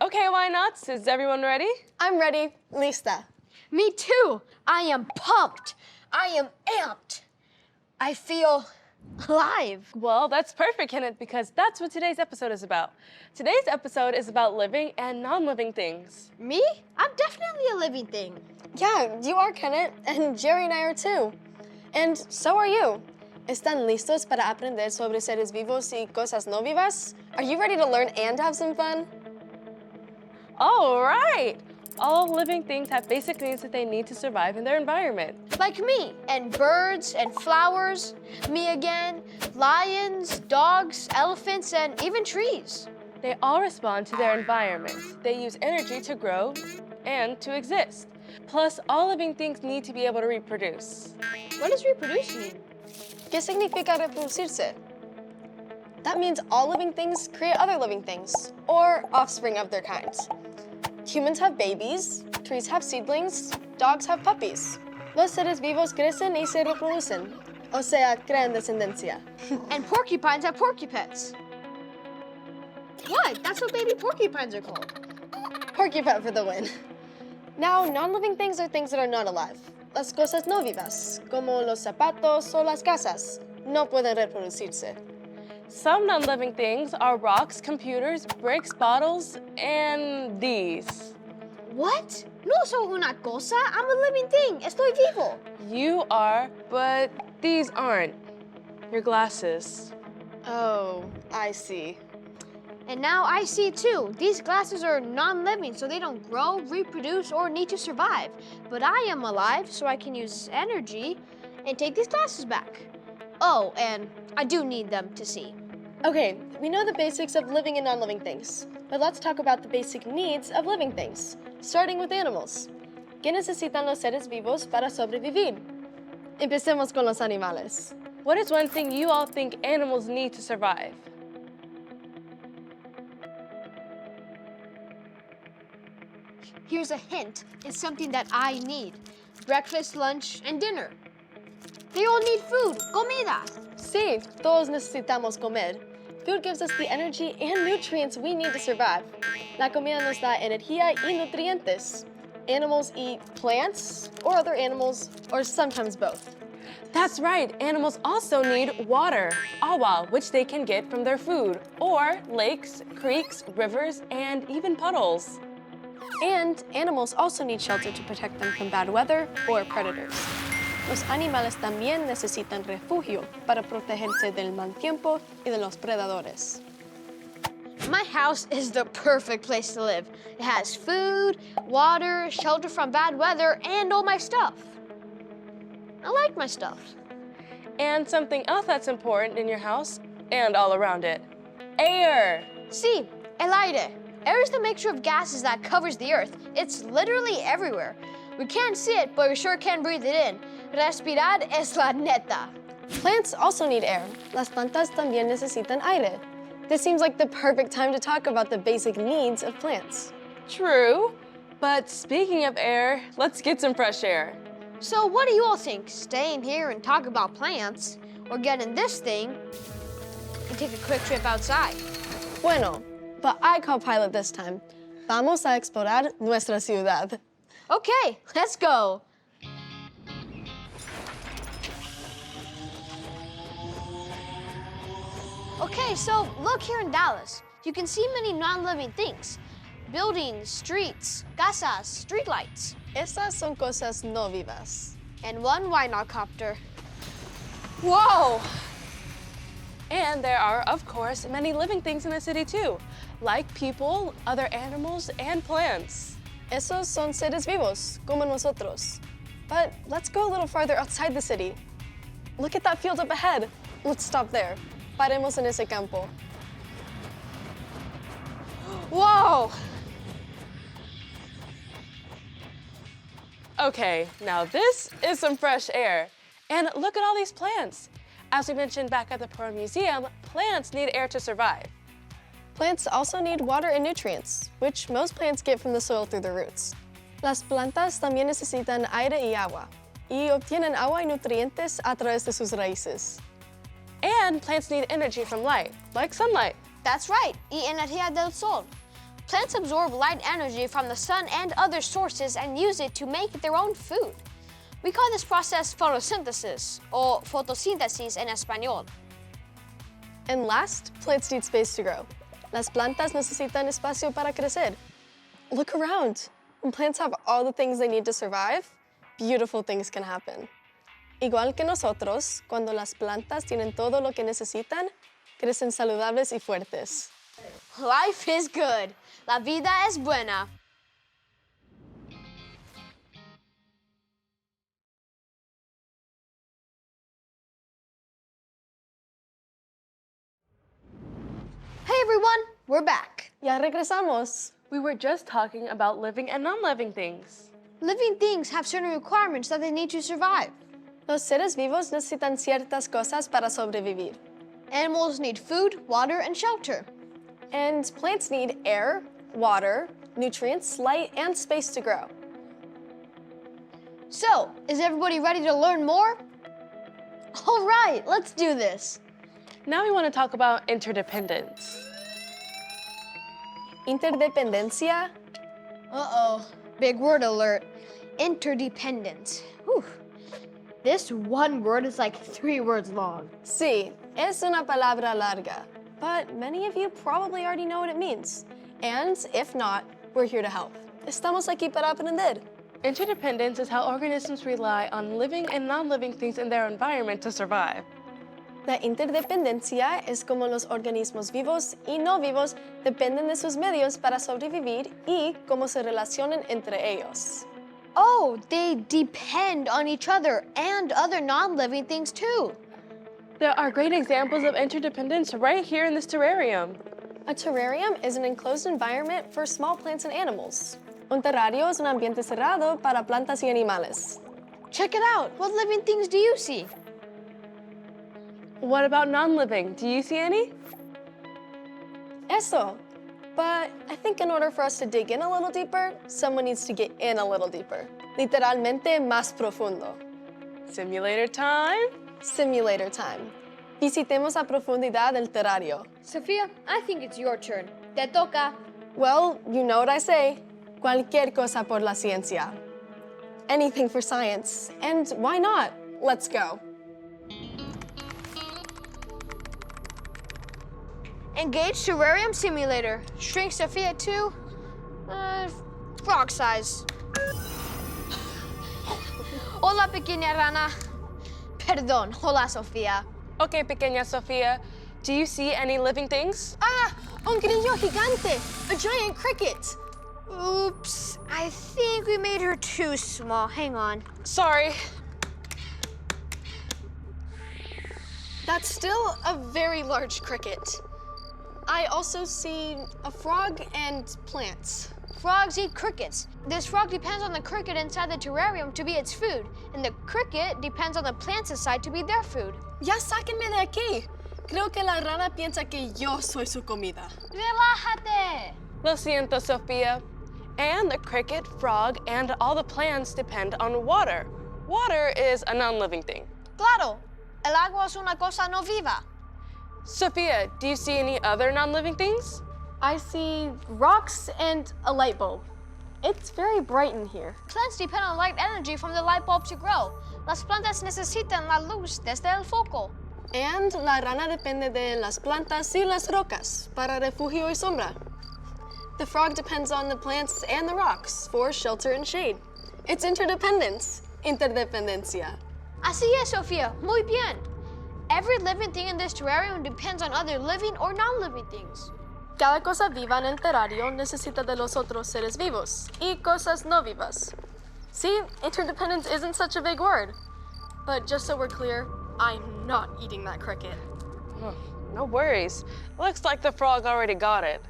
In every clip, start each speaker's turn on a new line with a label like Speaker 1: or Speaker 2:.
Speaker 1: Okay, Whynauts, is everyone ready?
Speaker 2: I'm ready. Lista.
Speaker 3: Me too. I am pumped. I am amped. I feel alive.
Speaker 1: Well, that's perfect, Kenneth, because that's what today's episode is about. Today's episode is about living and non-living things.
Speaker 3: Me? I'm definitely a living thing.
Speaker 2: Yeah, you are, Kenneth, and Jerry and I are too. And so are you. ¿Están listos para aprender sobre seres vivos y cosas no vivas? Are you ready to learn and have some fun?
Speaker 1: All right! All living things have basic needs that they need to survive in their environment.
Speaker 3: Like me, and birds, and flowers, me again, lions, dogs, elephants, and even trees.
Speaker 1: They all respond to their environment. They use energy to grow and to exist. Plus, all living things need to be able to reproduce.
Speaker 3: What does reproduce mean?
Speaker 2: ¿Qué significa reproducirse? That means all living things create other living things, or offspring of their kind. Humans have babies, trees have seedlings, dogs have puppies. Los seres vivos crecen y se reproducen, o sea, crean descendencia.
Speaker 3: And porcupines have porcupets. What? That's what baby porcupines are called.
Speaker 2: Porcupet for the win. Now, non-living things are things that are not alive. Las cosas no vivas, como los zapatos o las casas, no pueden reproducirse.
Speaker 1: Some non-living things are rocks, computers, bricks, bottles, and these.
Speaker 3: What? No soy una cosa. I'm a living thing. Estoy vivo.
Speaker 1: You are, but these aren't. Your glasses.
Speaker 2: Oh, I see.
Speaker 3: And now I see too. These glasses are non-living, so they don't grow, reproduce, or need to survive. But I am alive, so I can use energy and take these glasses back. Oh, and I do need them to see.
Speaker 2: Okay, we know the basics of living and non-living things, but let's talk about the basic needs of living things, starting with animals. ¿Qué necesitan los seres vivos para sobrevivir? Empecemos con los animales.
Speaker 1: What is one thing you all think animals need to survive?
Speaker 3: Here's a hint. It's something that I need. Breakfast, lunch, and dinner. They all need food, comida.
Speaker 2: Sí, todos necesitamos comer. Food gives us the energy and nutrients we need to survive. La comida nos da energía y nutrientes. Animals eat plants, or other animals, or sometimes both.
Speaker 1: That's right, animals also need water, agua, which they can get from their food, or lakes, creeks, rivers, and even puddles.
Speaker 2: And animals also need shelter to protect them from bad weather or predators. Los animales también necesitan refugio para protegerse del mal tiempo y de los predadores.
Speaker 3: My house is the perfect place to live. It has food, water, shelter from bad weather, and all my stuff. I like my stuff.
Speaker 1: And something else that's important in your house and all around it, air.
Speaker 3: Sí, el aire. Air is the mixture of gases that covers the earth. It's literally everywhere. We can't see it, but we sure can breathe it in. Respirar es la neta.
Speaker 2: Plants also need air. Las plantas también necesitan aire. This seems like the perfect time to talk about the basic needs of plants.
Speaker 1: True, but speaking of air, let's get some fresh air.
Speaker 3: So what do you all think? Staying here and talk about plants, or getting this thing and take a quick trip outside?
Speaker 2: Bueno, but I call pilot this time. Vamos a explorar nuestra ciudad.
Speaker 3: Okay, let's go. Okay, so look here in Dallas. You can see many non-living things. Buildings, streets, casas, streetlights.
Speaker 2: Estas son cosas no vivas.
Speaker 3: And one Whynauts copter.
Speaker 1: Whoa! And there are, of course, many living things in the city too, like people, other animals, and plants.
Speaker 2: Esos son seres vivos, como nosotros. But let's go a little farther outside the city. Look at that field up ahead. Let's stop there. Paremos en ese campo.
Speaker 3: Whoa!
Speaker 1: Okay, now this is some fresh air. And look at all these plants. As we mentioned back at the Perot Museum, plants need air to survive.
Speaker 2: Plants also need water and nutrients, which most plants get from the soil through their roots. Las plantas también necesitan aire y agua, y obtienen agua y nutrientes a través de sus raíces.
Speaker 1: And plants need energy from light, like sunlight.
Speaker 3: That's right, y energía del sol. Plants absorb light energy from the sun and other sources and use it to make their own food. We call this process photosynthesis, or fotosíntesis en español.
Speaker 2: And last, plants need space to grow. Las plantas necesitan espacio para crecer. Look around. When plants have all the things they need to survive, beautiful things can happen. Igual que nosotros, cuando las plantas tienen todo lo que necesitan, crecen saludables y fuertes.
Speaker 3: Life is good. La vida es buena. Hey everyone, we're back.
Speaker 2: Ya regresamos.
Speaker 1: We were just talking about living and non-living things.
Speaker 3: Living things have certain requirements that they need to survive.
Speaker 2: Los seres vivos necesitan ciertas cosas para sobrevivir.
Speaker 3: Animals need food, water, and shelter.
Speaker 2: And plants need air, water, nutrients, light, and space to grow.
Speaker 3: So, is everybody ready to learn more? All right, let's do this.
Speaker 1: Now we want to talk about interdependence.
Speaker 2: Interdependencia.
Speaker 3: Uh-oh, big word alert. Interdependence. Whew. This one word is like 3 words long.
Speaker 2: Sí, es una palabra larga, but many of you probably already know what it means. And if not, we're here to help. Estamos aquí para aprender.
Speaker 1: Interdependence is how organisms rely on living and non-living things in their environment to survive.
Speaker 2: La interdependencia es como los organismos vivos y no vivos dependen de sus medios para sobrevivir y cómo se relacionan entre ellos.
Speaker 3: Oh, they depend on each other and other non-living things too.
Speaker 1: There are great examples of interdependence right here in this terrarium.
Speaker 2: A terrarium is an enclosed environment for small plants and animals. Un terrario es un ambiente cerrado para plantas y animales.
Speaker 3: Check it out. What living things do you see?
Speaker 1: What about non-living? Do you see any?
Speaker 2: Eso. But I think in order for us to dig in a little deeper, someone needs to get in a little deeper. Literalmente más profundo.
Speaker 1: Simulator time?
Speaker 2: Simulator time. Visitemos a profundidad del terrario.
Speaker 3: Sophia, I think it's your turn. Te toca.
Speaker 2: Well, you know what I say. Cualquier cosa por la ciencia. Anything for science. And why not? Let's go.
Speaker 3: Engage terrarium simulator. Shrink Sophia to frog size. Hola, pequeña rana. Perdón. Hola, Sophia.
Speaker 1: Okay, pequeña Sofia, do you see any living things?
Speaker 2: Ah! Un grillo gigante! A giant cricket!
Speaker 3: Oops. I think we made her too small. Hang on.
Speaker 1: Sorry.
Speaker 2: That's still a very large cricket. I also see a frog and plants.
Speaker 3: Frogs eat crickets. This frog depends on the cricket inside the terrarium to be its food, and the cricket depends on the plants inside to be their food.
Speaker 2: Ya sáquenme de aquí. Creo que la rana piensa que yo soy su comida.
Speaker 3: Relájate.
Speaker 1: Lo siento, Sophia. And the cricket, frog, and all the plants depend on water. Water is a non-living thing.
Speaker 3: Claro. El agua es una cosa no viva.
Speaker 1: Sophia, do you see any other non-living things?
Speaker 2: I see rocks and a light bulb. It's very bright in here.
Speaker 3: Plants depend on light energy from the light bulb to grow. Las plantas necesitan la luz desde el foco.
Speaker 2: And la rana depende de las plantas y las rocas para refugio y sombra. The frog depends on the plants and the rocks for shelter and shade. It's interdependence. Interdependencia.
Speaker 3: Así es, Sofía. Muy bien. Every living thing in this terrarium depends on other living or non-living things.
Speaker 2: Cada cosa viva en el terrario necesita de los otros seres vivos y cosas no vivas. See, interdependence isn't such a big word. But just so we're clear, I'm not eating that cricket.
Speaker 1: Oh, no worries. Looks like the frog already got it.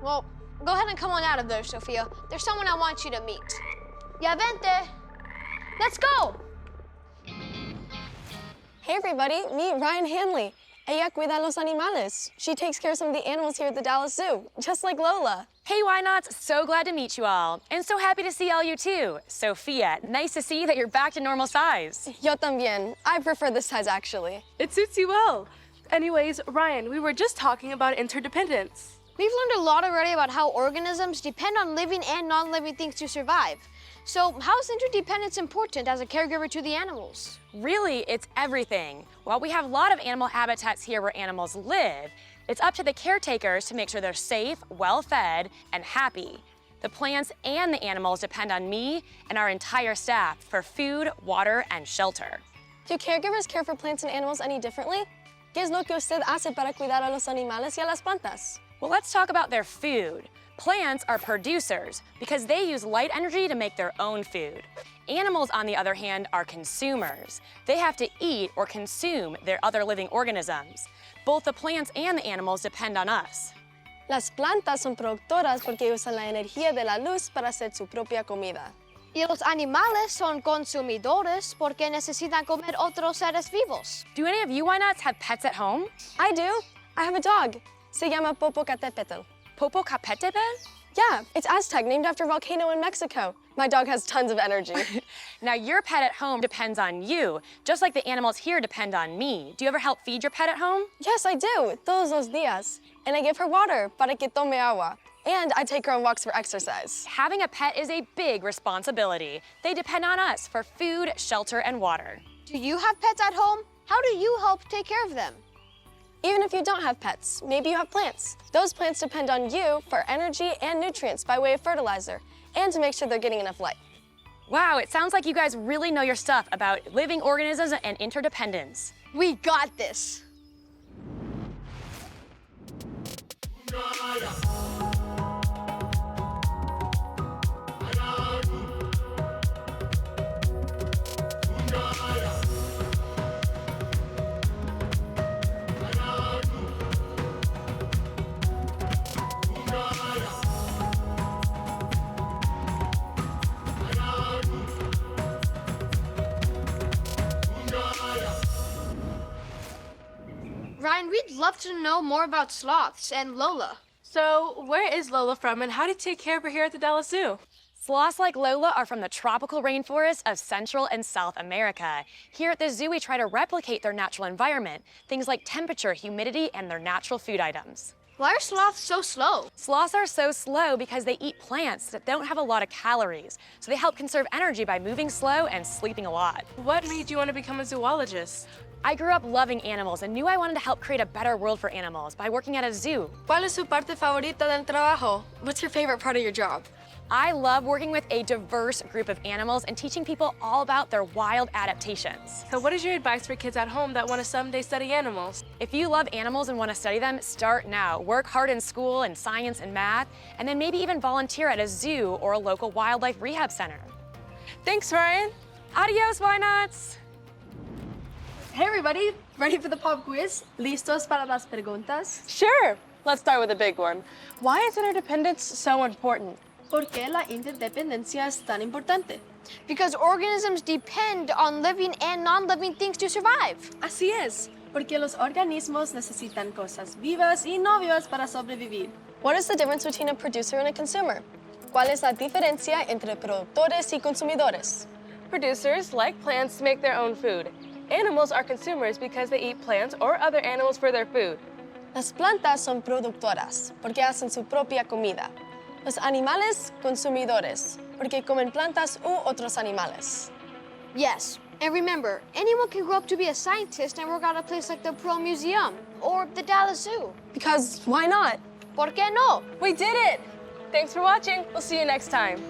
Speaker 3: Well, go ahead and come on out of there, Sofia. There's someone I want you to meet. Ya vente. Let's go.
Speaker 2: Hey everybody, meet Ryan Hanley. Ella cuida los animales. She takes care of some of the animals here at the Dallas Zoo, just like Lola.
Speaker 4: Hey, Whynauts, so glad to meet you all. And so happy to see all you too. Sophia, nice to see that you're back to normal size.
Speaker 2: Yo también. I prefer this size actually.
Speaker 1: It suits you well. Anyways, Ryan, we were just talking about interdependence.
Speaker 3: We've learned a lot already about how organisms depend on living and non-living things to survive. So how is interdependence important as a caregiver to the animals?
Speaker 4: Really, it's everything. While we have a lot of animal habitats here where animals live, it's up to the caretakers to make sure they're safe, well-fed, and happy. The plants and the animals depend on me and our entire staff for food, water, and shelter.
Speaker 2: Do caregivers care for plants and animals any differently? ¿Qué es lo que usted hace para cuidar a los animales y a las plantas?
Speaker 4: Well, let's talk about their food. Plants are producers because they use light energy to make their own food. Animals, on the other hand, are consumers. They have to eat or consume their other living organisms. Both the plants and the animals depend on us.
Speaker 2: Las plantas son productoras porque usan la energía de la luz para hacer su propia comida.
Speaker 3: Y los animales son consumidores porque necesitan comer otros seres vivos.
Speaker 4: Do any of you Whynauts have pets at home?
Speaker 2: I do. I have a dog. Se llama Popocatépetl.
Speaker 4: Popocatépetl?
Speaker 2: Yeah, it's Aztec, named after a volcano in Mexico. My dog has tons of energy.
Speaker 4: Now, your pet at home depends on you, just like the animals here depend on me. Do you ever help feed your pet at home?
Speaker 2: Yes, I do, todos los días. And I give her water para que tome agua. And I take her on walks for exercise.
Speaker 4: Having a pet is a big responsibility. They depend on us for food, shelter, and water.
Speaker 3: Do you have pets at home? How do you help take care of them?
Speaker 2: Even if you don't have pets, maybe you have plants. Those plants depend on you for energy and nutrients by way of fertilizer, and to make sure they're getting enough light.
Speaker 4: Wow, it sounds like you guys really know your stuff about living organisms and interdependence.
Speaker 3: We got this. Ryan, we'd love to know more about sloths and Lola.
Speaker 1: So, where is Lola from and how do you take care of her here at the Dallas Zoo?
Speaker 4: Sloths like Lola are from the tropical rainforests of Central and South America. Here at the zoo, we try to replicate their natural environment, things like temperature, humidity, and their natural food items.
Speaker 3: Why are sloths so slow?
Speaker 4: Sloths are so slow because they eat plants that don't have a lot of calories, so they help conserve energy by moving slow and sleeping a lot.
Speaker 1: What made you want to become a zoologist?
Speaker 4: I grew up loving animals and knew I wanted to help create a better world for animals by working at a zoo.
Speaker 2: ¿Cuál es su parte favorita del trabajo? What's your favorite part of your job?
Speaker 4: I love working with a diverse group of animals and teaching people all about their wild adaptations.
Speaker 1: So what is your advice for kids at home that want to someday study animals?
Speaker 4: If you love animals and want to study them, start now. Work hard in school in science and math, and then maybe even volunteer at a zoo or a local wildlife rehab center.
Speaker 1: Thanks, Ryan.
Speaker 4: Adios, Whynauts!
Speaker 2: Hey everybody, ready for the pop quiz? ¿Listos para las preguntas?
Speaker 1: Sure. Let's start with a big one. Why is interdependence so important?
Speaker 2: ¿Por qué la interdependencia es tan importante?
Speaker 3: Because organisms depend on living and non-living things to survive.
Speaker 2: Así es, porque los organismos necesitan cosas vivas y no vivas para sobrevivir. What is the difference between a producer and a consumer? ¿Cuál es la diferencia entre productores y consumidores?
Speaker 1: Producers like plants to make their own food. Animals are consumers because they eat plants or other animals for their food.
Speaker 2: Las plantas son productoras porque hacen su propia comida. Los animales, consumidores, porque comen plantas u otros animales.
Speaker 3: Yes, and remember, anyone can grow up to be a scientist and work at a place like the Perot Museum or the Dallas Zoo.
Speaker 2: Because why not?
Speaker 3: ¿Por qué no?
Speaker 1: We did it! Thanks for watching. We'll see you next time.